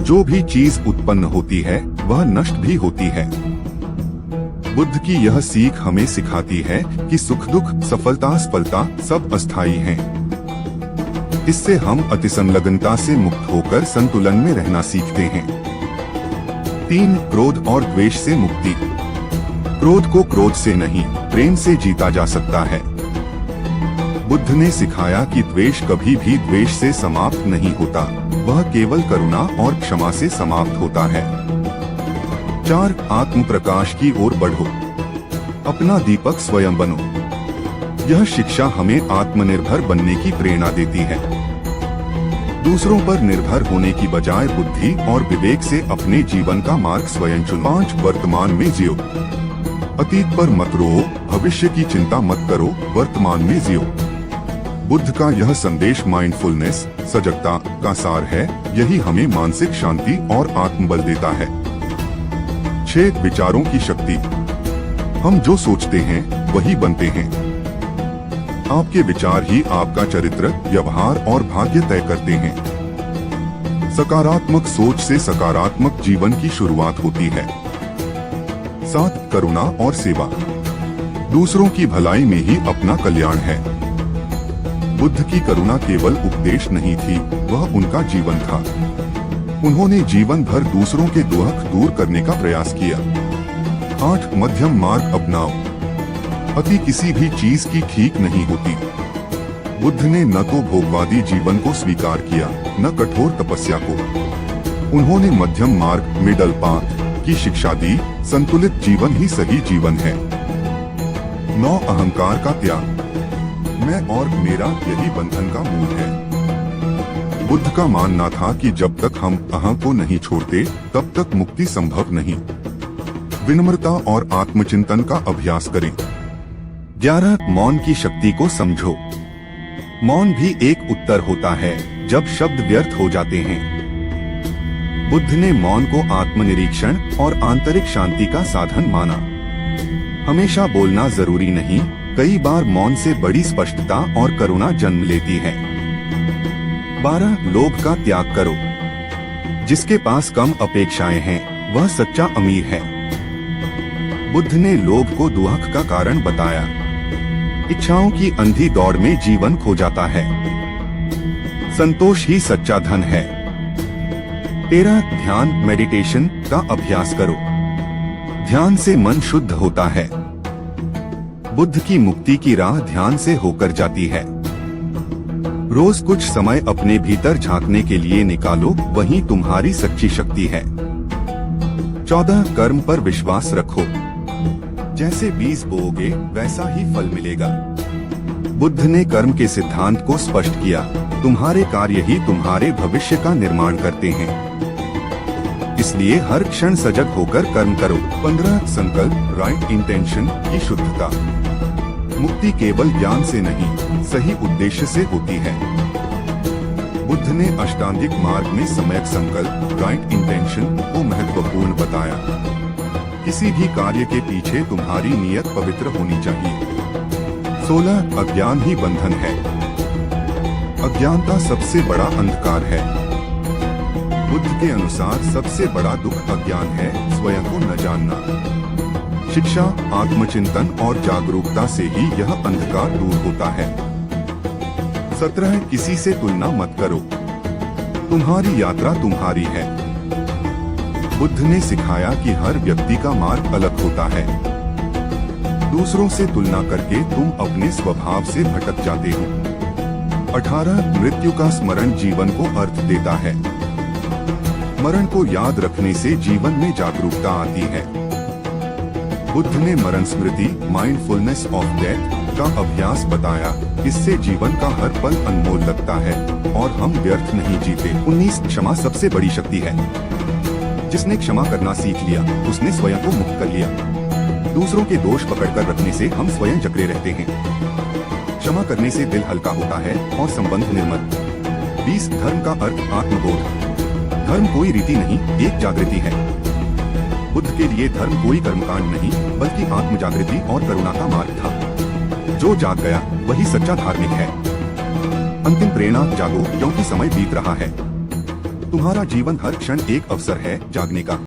जो भी चीज उत्पन्न होती है वह नष्ट भी होती है। बुद्ध की यह सीख हमें सिखाती है कि सुख दुख, सफलता असफलता सब अस्थायी हैं। इससे हम अतिसंलग्नता से मुक्त होकर संतुलन में रहना सीखते हैं। 3. क्रोध और द्वेष से मुक्ति। क्रोध को क्रोध से नहीं, प्रेम से जीता जा सकता है। बुद्ध ने सिखाया कि द्वेष कभी भी द्वेष से समाप्त नहीं होता, वह केवल करुणा और क्षमा से समाप्त होता है। 4. आत्म प्रकाश की ओर बढ़ो, अपना दीपक स्वयं बनो। यह शिक्षा हमें आत्मनिर्भर बनने की प्रेरणा देती है। दूसरों पर निर्भर होने की बजाय बुद्धि और विवेक से अपने जीवन का मार्ग स्वयं चुनो। 5. वर्तमान में जियो, अतीत पर मत रोओ, भविष्य की चिंता मत करो, वर्तमान में जियो। बुद्ध का यह संदेश माइंडफुलनेस, सजगता का सार है। यही हमें मानसिक शांति और आत्मबल देता है। 6. विचारों की शक्ति। हम जो सोचते हैं वही बनते हैं। आपके विचार ही आपका चरित्र, व्यवहार और भाग्य तय करते हैं। सकारात्मक सोच से सकारात्मक जीवन की शुरुआत होती है। 7. करुणा और सेवा। दूसरों की भलाई में ही अपना कल्याण है। बुद्ध की करुणा केवल उपदेश नहीं थी, वह उनका जीवन था। उन्होंने जीवन भर दूसरों के दुख दूर करने का प्रयास किया। 8. मध्यम मार्ग अपनाओ, अति किसी भी चीज की ठीक नहीं होती। बुद्ध ने न तो भोगवादी जीवन को स्वीकार किया, न कठोर तपस्या को। उन्होंने मध्यम मार्ग, मिडल पाथ की शिक्षा दी। संतुलित जीवन ही सही जीवन है। 9. अहंकार का त्याग। मैं और मेरा यही बंधन का मूल है। बुद्ध का मानना था कि जब तक हम अहं को नहीं छोड़ते तब तक मुक्ति संभव नहीं। विनम्रता और आत्मचिंतन का अभ्यास करें। 11. मौन की शक्ति को समझो। मौन भी एक उत्तर होता है जब शब्द व्यर्थ हो जाते हैं। बुद्ध ने मौन को आत्मनिरीक्षण और आंतरिक शांति का साधन माना। हमेशा बोलना जरूरी नहीं, कई बार मौन से बड़ी स्पष्टता और करुणा जन्म लेती है। 12. लोभ का त्याग करो। जिसके पास कम अपेक्षाएं हैं वह सच्चा अमीर है। बुद्ध ने लोभ को दुख का कारण बताया। इच्छाओं की अंधी दौड़ में जीवन खो जाता है। संतोष ही सच्चा धन है। 13. ध्यान, मेडिटेशन का अभ्यास करो। ध्यान से मन शुद्ध होता है। बुद्ध की मुक्ति की राह ध्यान से होकर जाती है। रोज कुछ समय अपने भीतर झांकने के लिए निकालो, वही तुम्हारी सच्ची शक्ति है। 14. कर्म पर विश्वास रखो। जैसे बीज बोओगे वैसा ही फल मिलेगा। बुद्ध ने कर्म के सिद्धांत को स्पष्ट किया। तुम्हारे कार्य ही तुम्हारे भविष्य का निर्माण करते हैं, इसलिए हर क्षण सजग होकर कर्म करो। 15. संकल्प, राइट इंटेंशन की शुद्धता। मुक्ति केवल ज्ञान से नहीं, सही उद्देश्य से होती है। बुद्ध ने अष्टांगिक मार्ग में सम्यक संकल्प, राइट इंटेंशन को महत्वपूर्ण बताया। किसी भी कार्य के पीछे तुम्हारी नियत पवित्र होनी चाहिए। 16. अज्ञान ही बंधन है। अज्ञानता सबसे बड़ा अंधकार है। बुद्ध के अनुसार सबसे बड़ा दुख अज्ञान है, स्वयं को न जानना। शिक्षा, आत्मचिंतन और जागरूकता से ही यह अंधकार दूर होता है। 17. किसी से तुलना मत करो। तुम्हारी यात्रा तुम्हारी है। बुद्ध ने सिखाया कि हर व्यक्ति का मार्ग अलग होता है। दूसरों से तुलना करके तुम अपने स्वभाव से भटक जाते हो। 18. मृत्यु का स्मरण जीवन को अर्थ देता है। मरण को याद रखने से जीवन में जागरूकता आती है। बुद्ध ने मरण स्मृति, माइंडफुलनेस ऑफ डेथ का अभ्यास बताया। इससे जीवन का हर पल अनमोल लगता है और हम व्यर्थ नहीं जीते। 19. क्षमा सबसे बड़ी शक्ति है। जिसने क्षमा करना सीख लिया उसने स्वयं को मुक्त कर लिया। दूसरों के दोष पकड़कर रखने से हम स्वयं जकड़े रहते हैं। क्षमा करने से दिल हल्का होता है और संबंध निर्मल। 20. धर्म का अर्थ आत्मबोध। धर्म कोई रीति नहीं, एक जागृति है। बुद्ध के लिए धर्म कोई कर्मकांड नहीं बल्कि आत्म जागृति और करुणा का मार्ग था। जो जाग गया वही सच्चा धार्मिक है। अंतिम प्रेरणा, जागो क्योंकि समय बीत रहा है। तुम्हारा जीवन हर क्षण एक अवसर है जागने का।